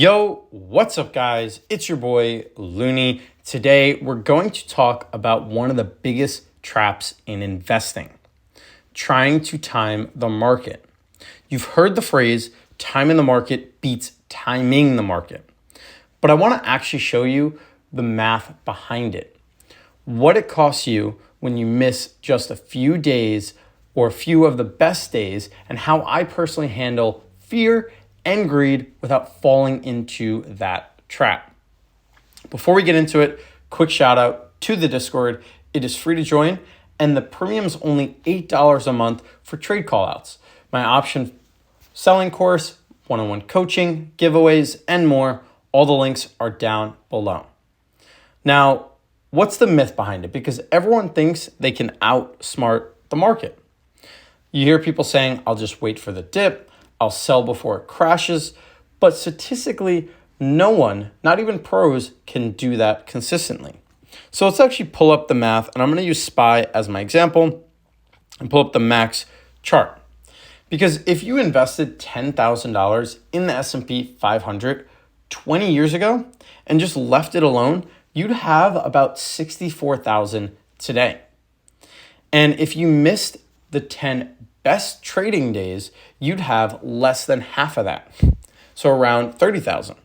Yo, what's up, guys? It's your boy Looney. Today, we're going to talk about one of the biggest traps in investing, trying to time the market. You've heard the phrase, time in the market beats timing the market. But I want to actually show you the math behind it. What it costs you when you miss just a few days or a few of the best days, and how I personally handle fear and greed without falling into that trap. Before we get into it, quick shout out to the Discord. It is free to join, and the premium is only $8 a month for trade callouts. My option selling course, one-on-one coaching, giveaways, and more. All the links are down below. Now, what's the myth behind it? Because everyone thinks they can outsmart the market. You hear people saying, I'll just wait for the dip, I'll sell before it crashes, but statistically, no one, not even pros, can do that consistently. So let's actually pull up the math, and I'm gonna use SPY as my example and pull up the max chart. Because if you invested $10,000 in the S&P 500 20 years ago and just left it alone, you'd have about 64,000 today. And if you missed the 10 best trading days, you'd have less than half of that. So around 30,000.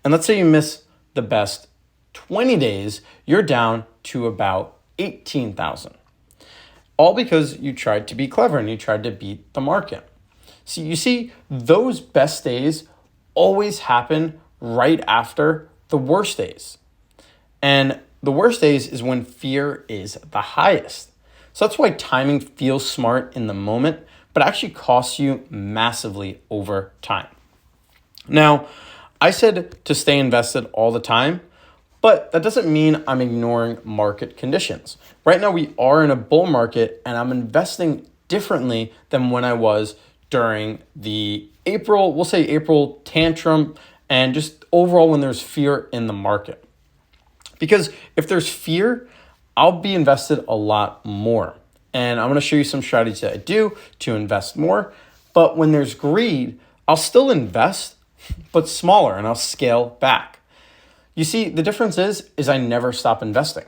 And let's say you miss the best 20 days, you're down to about 18,000. All because you tried to be clever and you tried to beat the market. So you see, those best days always happen right after the worst days. And the worst days is when fear is the highest. So that's why timing feels smart in the moment, but actually costs you massively over time. Now, I said to stay invested all the time, but that doesn't mean I'm ignoring market conditions. Right now, we are in a bull market, and I'm investing differently than when I was during the April tantrum, and just overall when there's fear in the market. Because if there's fear, I'll be invested a lot more. And I'm going to show you some strategies that I do to invest more. But when there's greed, I'll still invest, but smaller, and I'll scale back. You see, the difference is I never stop investing.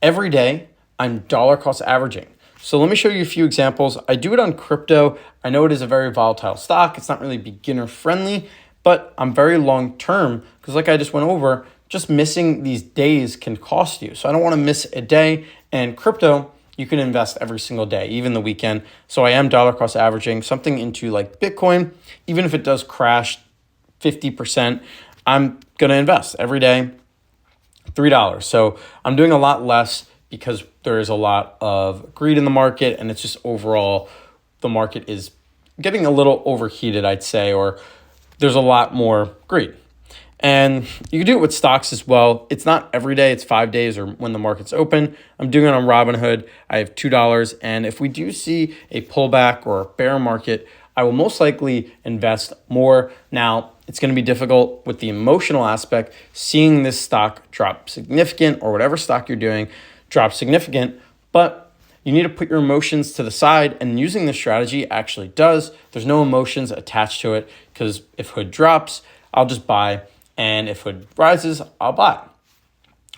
Every day, I'm dollar cost averaging. So let me show you a few examples. I do it on crypto. I know it is a very volatile stock. It's not really beginner friendly, but I'm very long term because like I just went over, just missing these days can cost you. So I don't want to miss a day. And crypto, you can invest every single day, even the weekend. So I am dollar cost averaging something into like Bitcoin. Even if it does crash 50%, I'm going to invest every day $3. So I'm doing a lot less because there is a lot of greed in the market, and it's just overall the market is getting a little overheated, I'd say, or there's a lot more greed. And you can do it with stocks as well. It's not every day, it's 5 days or when the market's open. I'm doing it on Robinhood. I have $2. And if we do see a pullback or a bear market, I will most likely invest more. Now, it's going to be difficult with the emotional aspect, seeing this stock drop significant, or whatever stock you're doing drop significant, but you need to put your emotions to the side, and using this strategy actually does. There's no emotions attached to it, because if Hood drops, I'll just buy. And if it rises, I'll buy.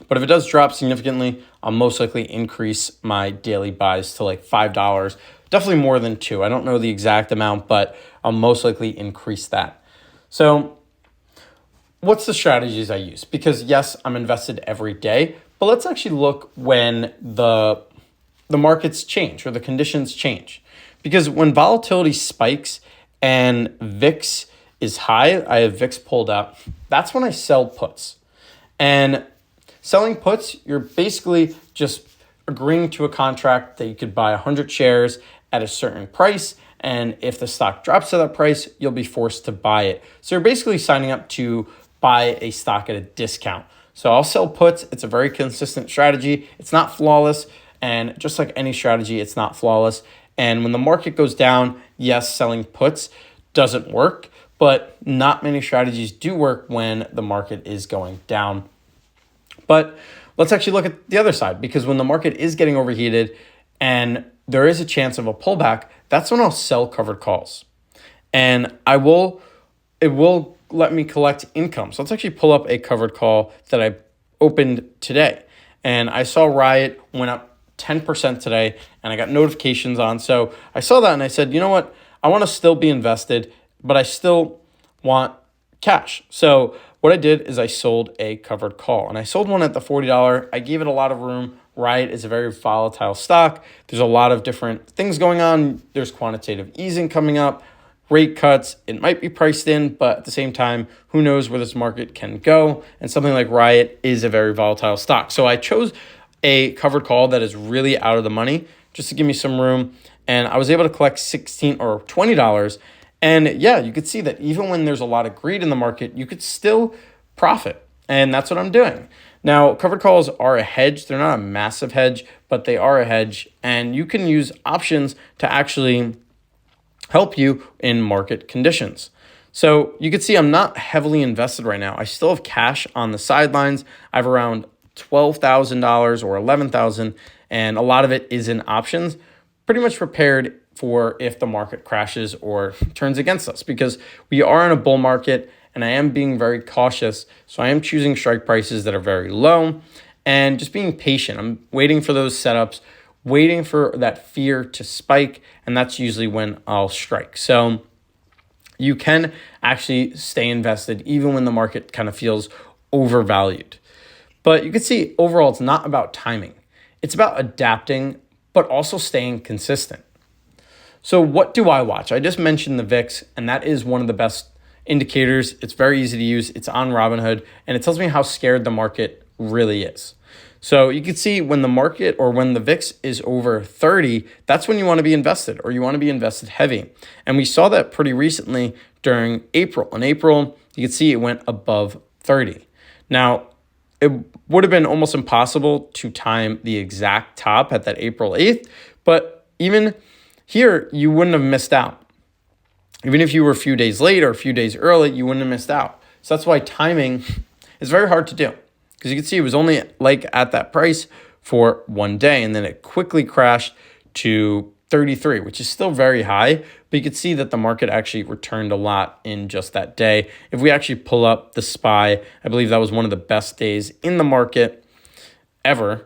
But if it does drop significantly, I'll most likely increase my daily buys to like $5. Definitely more than $2. I don't know the exact amount, but I'll most likely increase that. So what's the strategies I use? Because yes, I'm invested every day, but let's actually look when the markets change or the conditions change. Because when volatility spikes and VIX is high, I have VIX pulled up, that's when I sell puts. And selling puts, you're basically just agreeing to a contract that you could buy 100 shares at a certain price, and if the stock drops to that price, you'll be forced to buy it. So you're basically signing up to buy a stock at a discount. So I'll sell puts. It's a very consistent strategy. It's not flawless, and just like any strategy, it's not flawless. And when the market goes down, yes, selling puts doesn't work, but not many strategies do work when the market is going down. But let's actually look at the other side, because when the market is getting overheated and there is a chance of a pullback, that's when I'll sell covered calls. And it will let me collect income. So let's actually pull up a covered call that I opened today. And I saw Riot went up 10% today, and I got notifications on. So I saw that and I said, you know what? I want to still be invested, but I still want cash. So what I did is I sold a covered call, and I sold one at the $40. I gave it a lot of room. Riot is a very volatile stock. There's a lot of different things going on. There's quantitative easing coming up, rate cuts. It might be priced in, but at the same time, who knows where this market can go? And something like Riot is a very volatile stock. So I chose a covered call that is really out of the money just to give me some room. And I was able to collect $16 or $20. And yeah, you could see that even when there's a lot of greed in the market, you could still profit. And that's what I'm doing. Now, covered calls are a hedge. They're not a massive hedge, but they are a hedge. And you can use options to actually help you in market conditions. So you can see I'm not heavily invested right now. I still have cash on the sidelines. I have around $12,000 or $11,000, and a lot of it is in options, pretty much prepared for if the market crashes or turns against us, because we are in a bull market and I am being very cautious. So I am choosing strike prices that are very low and just being patient. I'm waiting for those setups, waiting for that fear to spike, and that's usually when I'll strike. So you can actually stay invested even when the market kind of feels overvalued. But you can see overall, it's not about timing. It's about adapting, but also staying consistent. So what do I watch? I just mentioned the VIX, and that is one of the best indicators. It's very easy to use. It's on Robinhood, and it tells me how scared the market really is. So you can see when the market or when the VIX is over 30, that's when you want to be invested, or you want to be invested heavy. And we saw that pretty recently during April. In April, you can see it went above 30. Now, it would have been almost impossible to time the exact top at that April 8th, but even here, you wouldn't have missed out. Even if you were a few days late or a few days early, you wouldn't have missed out. So that's why timing is very hard to do, because you can see it was only like at that price for one day, and then it quickly crashed to 33, which is still very high, but you could see that the market actually returned a lot in just that day. If we actually pull up the SPY, I believe that was one of the best days in the market ever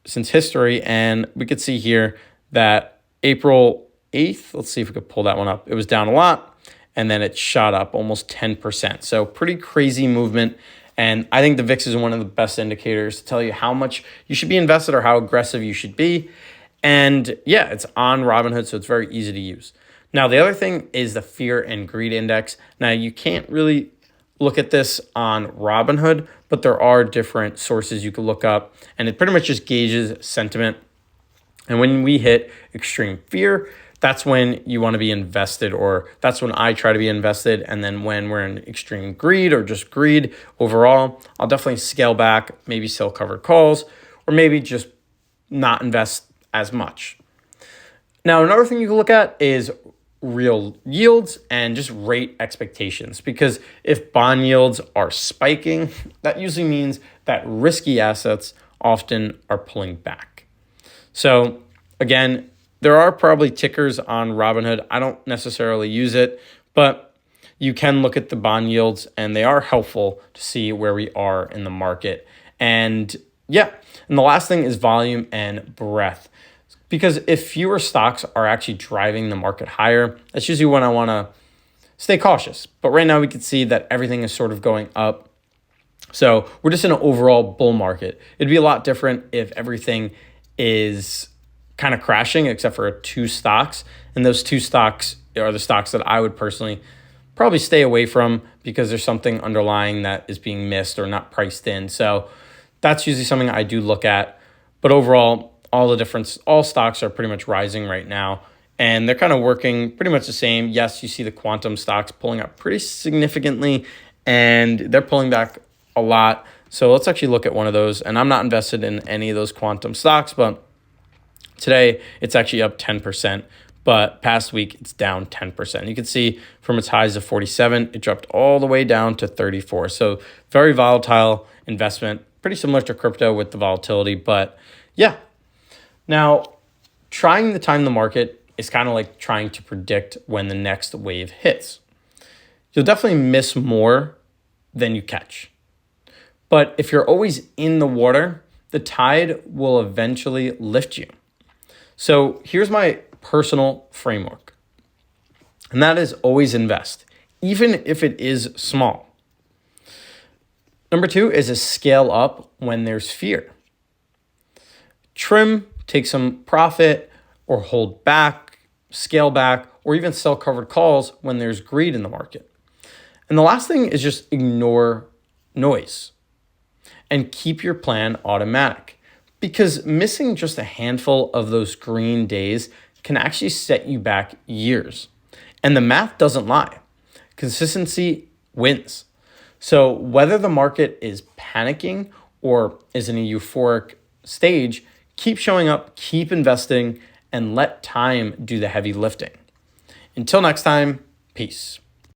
since history, and we could see here that April 8th, let's see if we could pull that one up. It was down a lot, and then it shot up almost 10%. So pretty crazy movement. And I think the VIX is one of the best indicators to tell you how much you should be invested or how aggressive you should be. And yeah, it's on Robinhood, so it's very easy to use. Now, the other thing is the fear and greed index. Now, you can't really look at this on Robinhood, but there are different sources you can look up, and it pretty much just gauges sentiment. And when we hit extreme fear, that's when you want to be invested, or that's when I try to be invested. And then when we're in extreme greed or just greed overall, I'll definitely scale back, maybe sell covered calls, or maybe just not invest as much. Now, another thing you can look at is real yields and just rate expectations, because if bond yields are spiking, that usually means that risky assets often are pulling back. So again, there are probably tickers on Robinhood. I don't necessarily use it, but you can look at the bond yields, and they are helpful to see where we are in the market. And yeah, and the last thing is volume and breadth. Because if fewer stocks are actually driving the market higher, that's usually when I want to stay cautious. But right now we can see that everything is sort of going up. So we're just in an overall bull market. It'd be a lot different if everything is kind of crashing except for two stocks. And those two stocks are the stocks that I would personally probably stay away from, because there's something underlying that is being missed or not priced in. So that's usually something I do look at. But overall, all stocks are pretty much rising right now, and they're kind of working pretty much the same. Yes, you see the quantum stocks pulling up pretty significantly, and they're pulling back a lot. So let's actually look at one of those. And I'm not invested in any of those quantum stocks, but today it's actually up 10%, but past week it's down 10%. You can see from its highs of 47, it dropped all the way down to 34. So very volatile investment, pretty similar to crypto with the volatility, but yeah. Now, trying to time the market is kind of like trying to predict when the next wave hits. You'll definitely miss more than you catch. But if you're always in the water, the tide will eventually lift you. So here's my personal framework, and that is always invest, even if it is small. Number 2 is a scale up when there's fear. Trim, take some profit, or hold back, scale back, or even sell covered calls when there's greed in the market. And the last thing is just ignore noise and keep your plan automatic, because missing just a handful of those green days can actually set you back years. And the math doesn't lie. Consistency wins. So whether the market is panicking or is in a euphoric stage, keep showing up, keep investing, and let time do the heavy lifting. Until next time, peace.